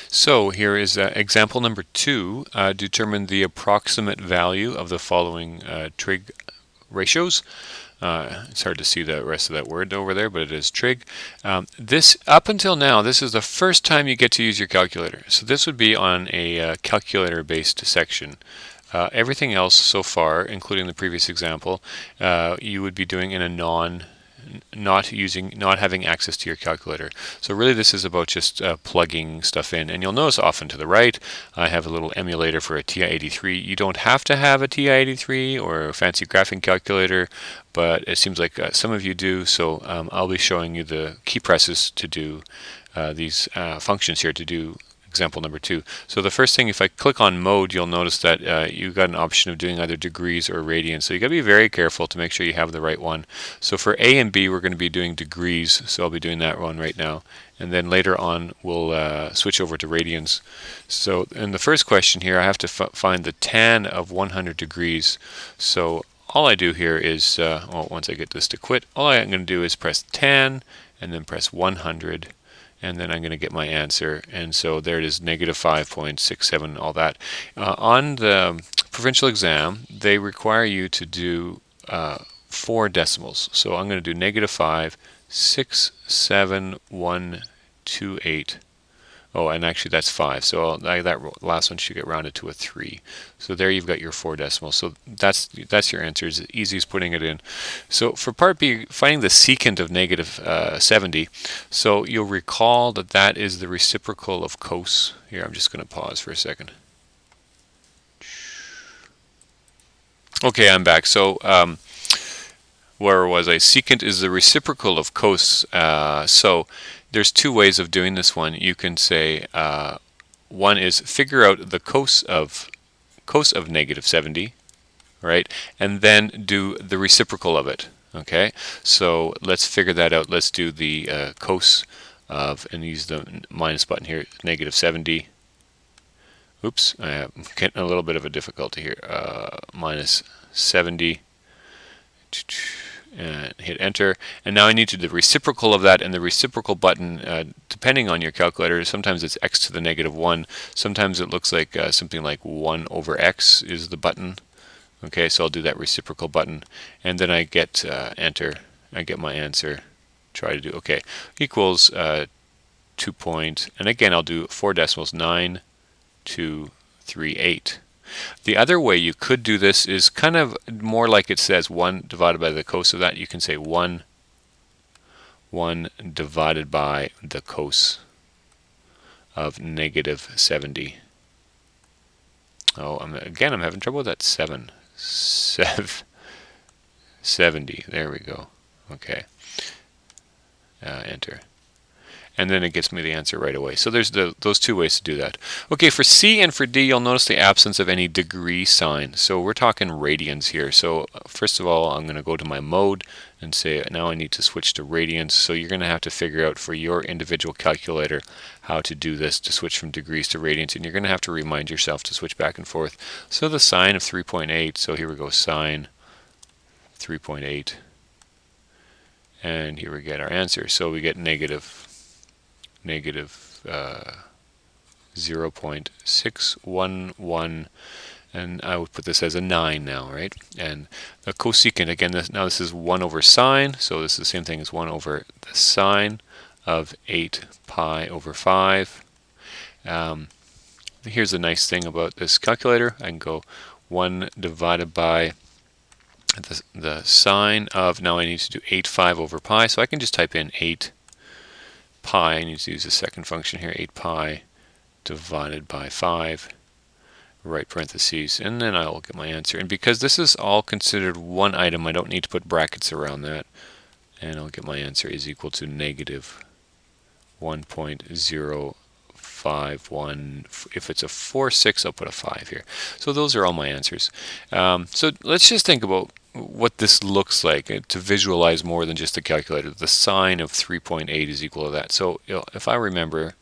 So here is example number 2. Determine the approximate value of the following trig ratios. It's hard to see the rest of that word over there, but it is trig. This, up until now, this is the first time you get to use your calculator. So this would be on a calculator-based section. Everything else so far, including the previous example, you would be doing in a not having access to your calculator. So really this is about just plugging stuff in. And you'll notice often to the right I have a little emulator for a TI-83. You don't have to have a TI-83 or a fancy graphing calculator, but it seems like some of you do. So I'll be showing you the key presses to do these functions here to do example number 2. So the first thing, if I click on mode, you'll notice that you've got an option of doing either degrees or radians. So you got to be very careful to make sure you have the right one. So for A and B, we're going to be doing degrees. So I'll be doing that one right now. And then later on, we'll switch over to radians. So in the first question here, I have to find the tan of 100 degrees. So all I do here is, once I get this to quit, all I'm going to do is press tan and then press 100. And then I'm going to get my answer, and so there it is, negative 5.67, all that. On the provincial exam, they require you to do 4 decimals. So I'm going to do negative 5.67128. Oh, and actually that's 5. So that last one should get rounded to a 3. So there you've got your 4 decimals. So that's your answer. It's easy as putting it in. So for part B, finding the secant of negative 70. So you'll recall that that is the reciprocal of cos. Here, I'm just going to pause for a second. Okay, I'm back. So where was I? Secant is the reciprocal of cos. So there's 2 ways of doing this one. You can say one is figure out the cos of negative 70, right? And then do the reciprocal of it. Okay, so let's figure that out. Let's do the cos of, and use the minus button here, negative 70. Oops, I'm getting a little bit of a difficulty here. Minus 70. And hit enter, and now I need to do the reciprocal of that, and the reciprocal button, depending on your calculator, sometimes it's x to the negative 1, sometimes it looks like something like 1 over x is the button. Okay, so I'll do that reciprocal button, and then I get enter, I get my answer. Try to do, okay, equals 2 point, and again I'll do 4 decimals, 9,238. The other way you could do this is kind of more like it says 1 divided by the cos of that. You can say 1 divided by the cos of negative 70. Oh, I'm having trouble with that 70. There we go. Okay. Enter. And then it gets me the answer right away. So there's those 2 ways to do that. Okay, for C and for D, you'll notice the absence of any degree sign. So we're talking radians here. So first of all, I'm going to go to my mode and say now I need to switch to radians. So you're going to have to figure out for your individual calculator how to do this, to switch from degrees to radians. And you're going to have to remind yourself to switch back and forth. So the sine of 3.8, so here we go, sine 3.8. And here we get our answer. So we get negative 0.611, and I would put this as a 9 now, right? And the cosecant, again, this is 1 over sine, so this is the same thing as 1 over the sine of 8 pi over 5. Here's the nice thing about this calculator. I can go 1 divided by the sine of, now I need to do 8 5 over pi, so I can just type in 8 pi, I need to use the second function here, 8 pi divided by 5, right parentheses, and then I will get my answer. And because this is all considered one item, I don't need to put brackets around that, and I'll get my answer is equal to negative 1.051. If it's a 4, 6, I'll put a 5 here. So those are all my answers. So let's just think about what this looks like to visualize more than just the calculator. The sine of 3.8 is equal to that. So if I remember,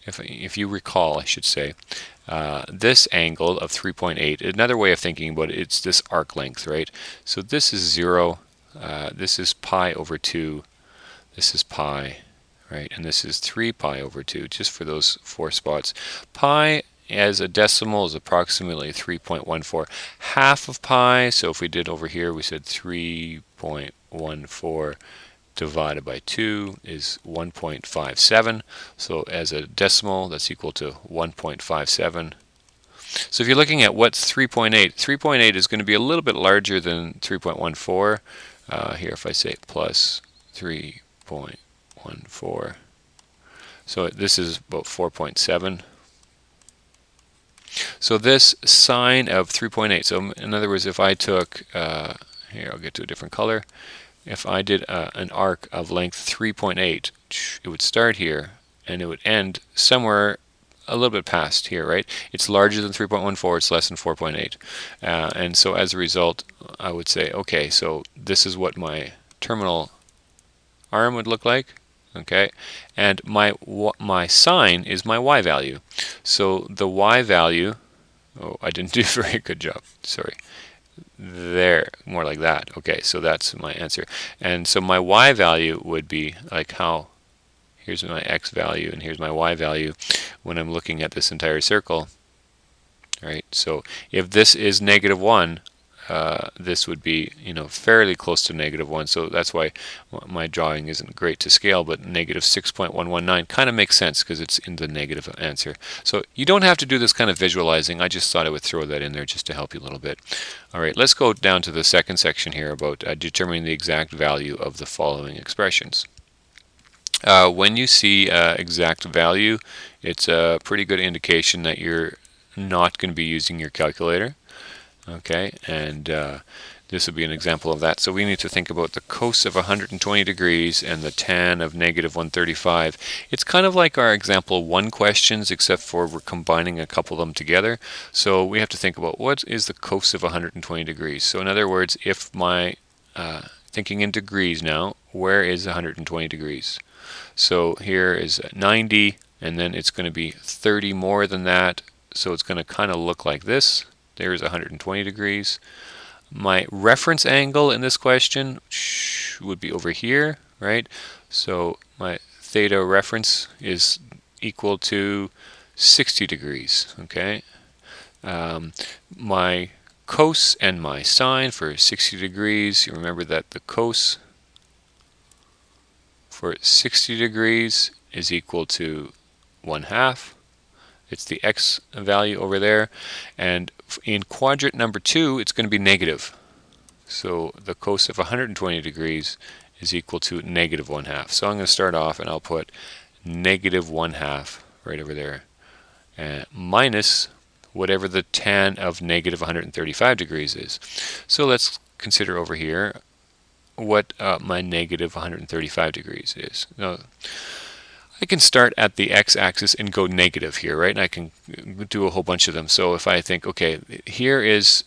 if you recall, I should say, this angle of 3.8, another way of thinking about it, it's this arc length, right? So this is 0, this is pi over 2, this is pi, right? And this is 3 pi over 2, just for those 4 spots. Pi as a decimal is approximately 3.14. Half of pi, so if we did over here, we said 3.14 divided by 2 is 1.57. So as a decimal, that's equal to 1.57. So if you're looking at what's 3.8, 3.8 is going to be a little bit larger than 3.14. Here, if I say plus 3.14, so this is about 4.7. So this sine of 3.8, so in other words, if I took, here I'll get to a different color, if I did an arc of length 3.8, it would start here and it would end somewhere a little bit past here, right? It's larger than 3.14, it's less than 4.8. And so as a result, I would say, okay, so this is what my terminal arm would look like, okay? And my sine is my y value. So the y value, oh, I didn't do a very good job, sorry. There, more like that. Okay, so that's my answer. And so my y value would be like how, here's my x value and here's my y value when I'm looking at this entire circle. Right, so if this is -1, this would be, fairly close to -1. So that's why my drawing isn't great to scale, but -6.119 kind of makes sense because it's in the negative answer. So you don't have to do this kind of visualizing. I just thought I would throw that in there just to help you a little bit. All right, let's go down to the second section here about determining the exact value of the following expressions. When you see exact value, it's a pretty good indication that you're not going to be using your calculator. Okay, and this would be an example of that. So we need to think about the cos of 120 degrees and the tan of -135. It's kind of like our example 1 questions, except for we're combining a couple of them together. So we have to think about what is the cos of 120 degrees. So in other words, if my thinking in degrees now, where is 120 degrees? So here is 90, and then it's going to be 30 more than that. So it's going to kind of look like this. There's 120 degrees. My reference angle in this question would be over here, right? So my theta reference is equal to 60 degrees, okay? My cos and my sine for 60 degrees, you remember that the cos for 60 degrees is equal to 1/2. It's the x value over there, and in quadrant number 2 it's going to be negative. So the cos of 120 degrees is equal to -1/2. So I'm going to start off and I'll put -1/2 right over there, minus whatever the tan of -135 degrees is. So let's consider over here what my -135 degrees is. Now, I can start at the x-axis and go negative here, right? And I can do a whole bunch of them. So if I think, okay, here is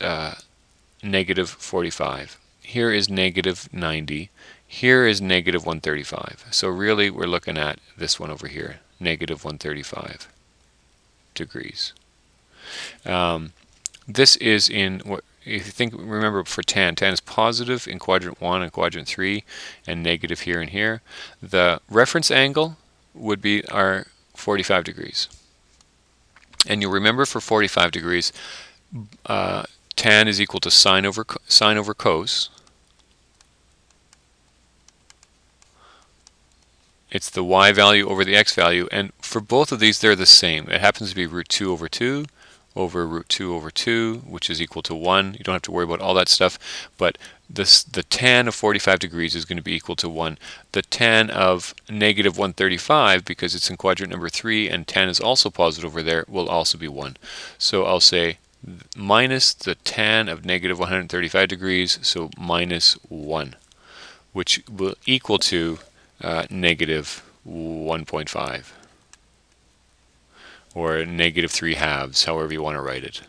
-45, here is -90, here is -135. So really we're looking at this one over here, -135 degrees. This is in what, if you think, remember for tan is positive in quadrant 1 and quadrant 3, and negative here and here. The reference angle would be our 45 degrees. And you'll remember for 45 degrees, tan is equal to sine over cos. It's the y value over the x value, and for both of these they're the same. It happens to be root 2 over 2 over root 2 over 2, which is equal to 1. You don't have to worry about all that stuff, but the tan of 45 degrees is going to be equal to 1. The tan of -135, because it's in quadrant number 3 and tan is also positive over there, will also be 1. So I'll say minus the tan of -135 degrees, so -1, which will equal to -1.5. or -3/2, however you want to write it.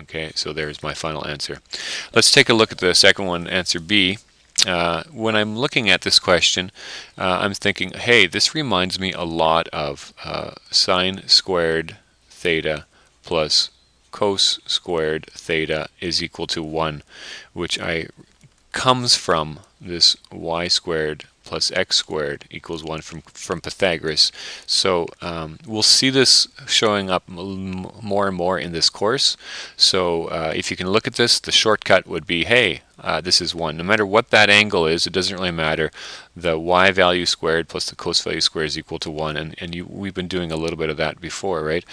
Okay, so there's my final answer. Let's take a look at the second one, answer B. When I'm looking at this question, I'm thinking, hey, this reminds me a lot of sine squared theta plus cos squared theta is equal to 1, which comes from this y squared plus x squared equals 1 from Pythagoras. So we'll see this showing up more and more in this course. So if you can look at this, the shortcut would be, hey, this is 1. No matter what that angle is, it doesn't really matter. The y value squared plus the cos value squared is equal to 1. And we've been doing a little bit of that before, right?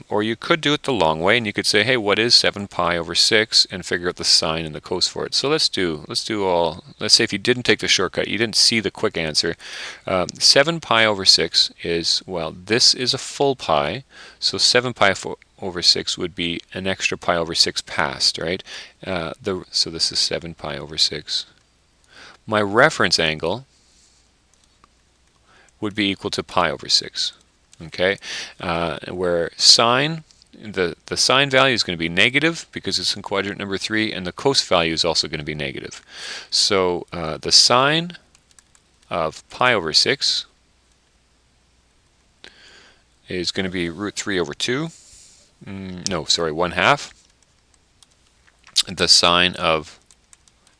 Or you could do it the long way, and you could say, hey, what is 7 pi over 6, and figure out the sine and the cos for it. So let's say if you didn't take the shortcut, you didn't see the quick answer. 7 pi over 6 is, well, this is a full pi, so 7 pi over 6 would be an extra pi over 6 past, right? So this is 7 pi over 6. My reference angle would be equal to pi over 6, okay? Where sine, the sine value is going to be negative because it's in quadrant number 3, and the cos value is also going to be negative. So the sine of pi over 6 is going to be root 3 over 2. No, sorry, 1/2. The sine of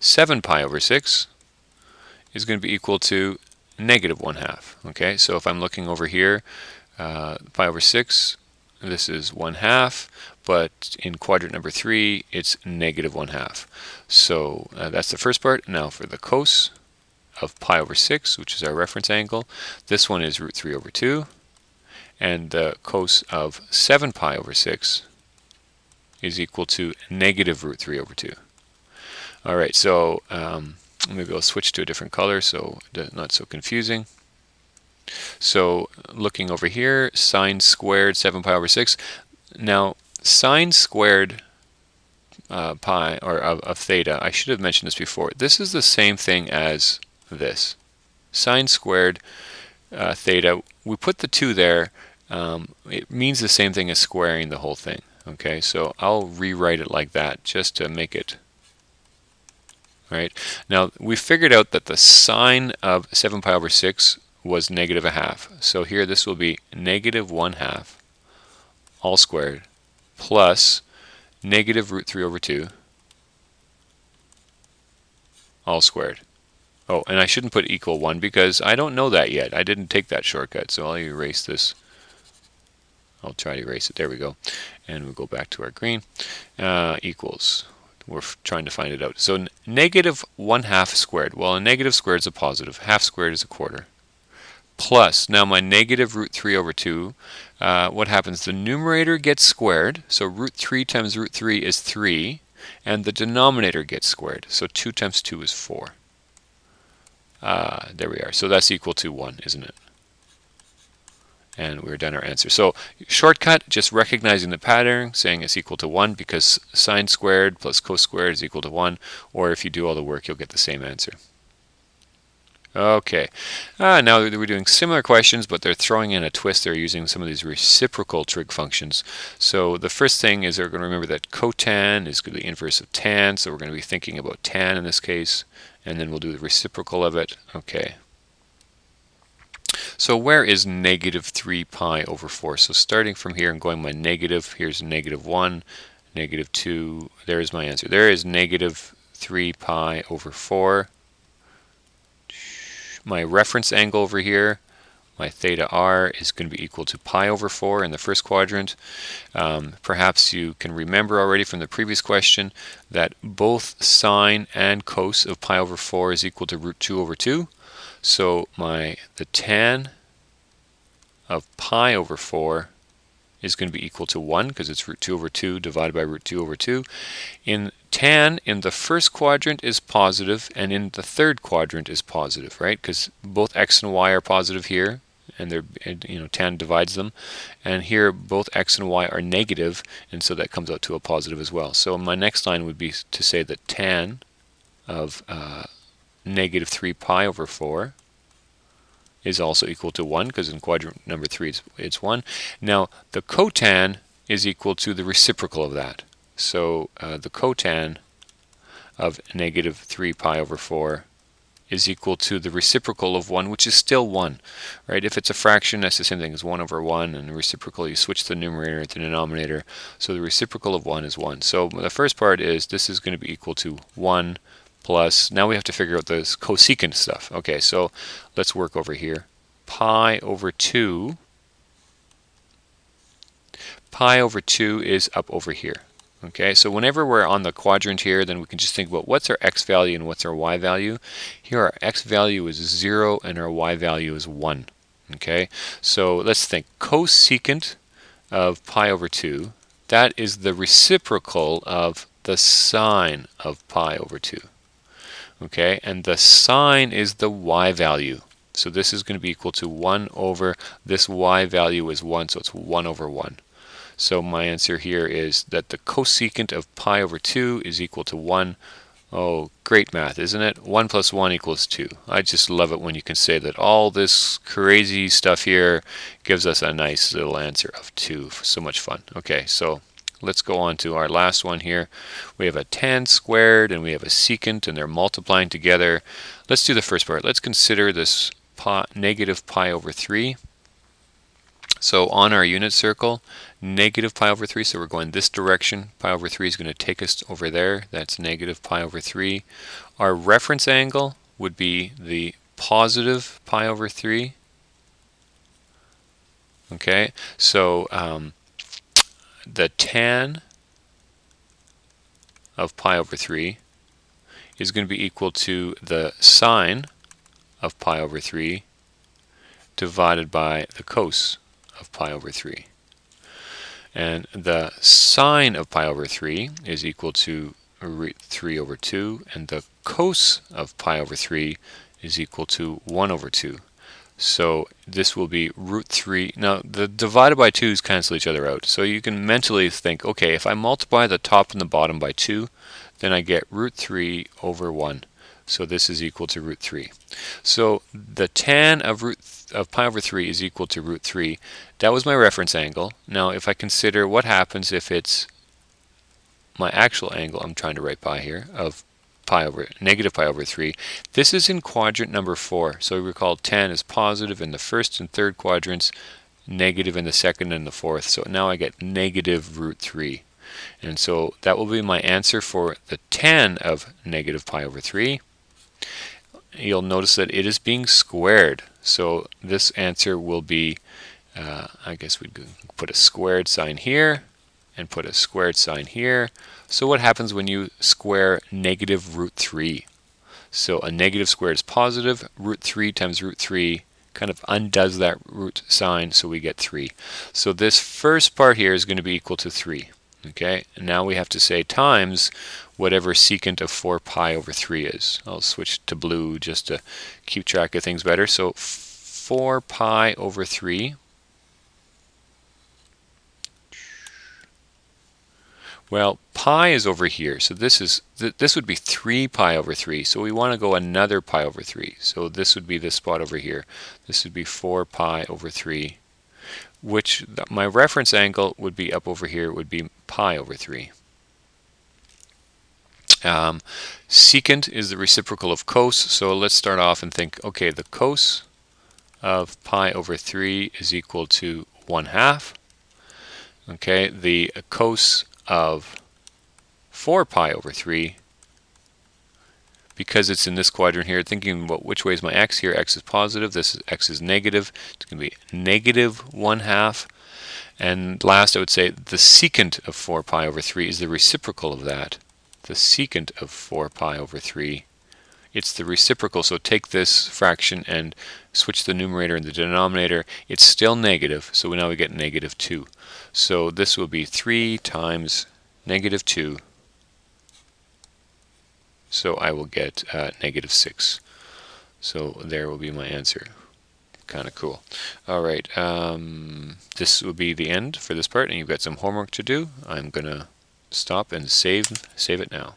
7 pi over 6 is going to be equal to negative 1/2. Okay, so if I'm looking over here, pi over 6, this is 1/2, but in quadrant number 3, it's negative 1/2. So that's the first part. Now for the cos of pi over 6, which is our reference angle, this one is root 3 over 2. And the cos of 7 pi over 6 is equal to negative root 3 over 2. All right, so maybe I'll switch to a different color so not so confusing. So looking over here, sine squared 7 pi over 6. Now, sine squared pi, or of theta, I should have mentioned this before. This is the same thing as this. Sine squared theta, we put the 2 there. It means the same thing as squaring the whole thing. Okay, so I'll rewrite it like that just to make it right. Now we figured out that the sine of 7 pi over 6 was negative 1/2. So here this will be negative 1/2 all squared plus negative root 3 over 2 all squared. Oh, and I shouldn't put equal 1 because I don't know that yet. I didn't take that shortcut, so I'll erase this. I'll try to erase it. There we go. And we'll go back to our green. Equals. We're trying to find it out. So negative 1/2 squared. Well, a negative squared is a positive. Half squared is a quarter. Plus, now my negative root 3 over 2, what happens? The numerator gets squared. So root 3 times root 3 is 3. And the denominator gets squared. So 2 times 2 is 4. There we are. So that's equal to 1, isn't it? And we're done our answer. So shortcut, just recognizing the pattern, saying it's equal to 1 because sine squared plus cos squared is equal to 1. Or if you do all the work, you'll get the same answer. Okay, now we're doing similar questions, but they're throwing in a twist. They're using some of these reciprocal trig functions. So the first thing is they're going to remember that cotan is the inverse of tan. So we're going to be thinking about tan in this case. And then we'll do the reciprocal of it. Okay. So where is negative 3 pi over 4? So starting from here and going my negative, here's negative 1, negative 2. There's my answer. There is negative 3 pi over 4. My reference angle over here, my theta r, is going to be equal to pi over 4 in the first quadrant. Perhaps you can remember already from the previous question that both sine and cos of pi over 4 is equal to root 2 over 2. So the tan of pi over 4 is going to be equal to 1 because it's root 2 over 2 divided by root 2 over 2. Tan in the first quadrant is positive, and in the third quadrant is positive, right? Because both x and y are positive here, and tan divides them. And here both x and y are negative, and so that comes out to a positive as well. So my next line would be to say that tan of negative 3 pi over 4 is also equal to 1, because in quadrant number 3 it's 1. Now the cotan is equal to the reciprocal of that. So the cotan of negative 3 pi over 4 is equal to the reciprocal of 1, which is still 1. Right? If it's a fraction, that's the same thing as 1 over 1, and the reciprocal, you switch the numerator to the denominator. So the reciprocal of 1 is 1. So the first part is this is going to be equal to 1 plus, now we have to figure out this cosecant stuff. Okay, so let's work over here. Pi over 2 is up over here. Okay, so whenever we're on the quadrant here, then we can just think about what's our x value and what's our y value. Here our x value is 0 and our y value is 1. Okay, so let's think cosecant of pi over 2, that is the reciprocal of the sine of pi over 2. Okay, and the sine is the y value. So this is going to be equal to 1 over, this y value is 1, so it's 1 over 1. So my answer here is that the cosecant of pi over 2 is equal to 1. Oh, great math, isn't it? 1 plus 1 equals 2. I just love it when you can say that all this crazy stuff here gives us a nice little answer of 2. So much fun. Okay, so let's go on to our last one here. We have a tan squared and we have a secant and they're multiplying together. Let's do the first part. Let's consider this negative pi over 3. So on our unit circle, negative pi over 3, so we're going this direction. Pi over 3 is going to take us over there. That's negative pi over 3. Our reference angle would be the positive pi over 3. Okay, so the tan of pi over 3 is going to be equal to the sine of pi over 3 divided by the cos of pi over 3. And the sine of pi over 3 is equal to root 3 over 2, and the cos of pi over 3 is equal to 1 over 2. So this will be root 3. Now the divided by 2's cancel each other out. So you can mentally think, okay, if I multiply the top and the bottom by 2, then I get root 3 over 1. So this is equal to root 3. So the tan of pi over 3 is equal to root 3. That was my reference angle. Now if I consider what happens if it's my actual angle, I'm trying to write pi here, of negative pi over 3. This is in quadrant number 4. So recall tan is positive in the first and third quadrants, negative in the second and the fourth. So now I get negative root 3. And so that will be my answer for the tan of negative pi over 3. You'll notice that it is being squared. So this answer will be, I guess we'd put a squared sign here and put a squared sign here. So what happens when you square negative root 3? So a negative squared is positive. Root 3 times root 3 kind of undoes that root sign, so we get 3. So this first part here is going to be equal to 3. Okay, and now we have to say times whatever secant of 4 pi over 3 is. I'll switch to blue just to keep track of things better. So 4 pi over 3. Well, pi is over here, so this would be 3 pi over 3. So we want to go another pi over 3. So this would be this spot over here. This would be 4 pi over 3. Which my reference angle would be up over here, would be pi over 3. Secant is the reciprocal of cos, so let's start off and think, okay, the cos of pi over 3 is equal to 1/2. Okay, the cos of 4 pi over 3, because it's in this quadrant here, thinking about which way is my x here. X is positive, x is negative. It's going to be negative 1/2. And last, I would say the secant of 4 pi over 3 is the reciprocal of that. The secant of 4 pi over 3, it's the reciprocal. So take this fraction and switch the numerator and the denominator. It's still negative, so now we get negative 2. So this will be 3 times negative 2. So I will get negative 6. So there will be my answer. Kind of cool. All right, this will be the end for this part, and you've got some homework to do. I'm going to stop and save it now.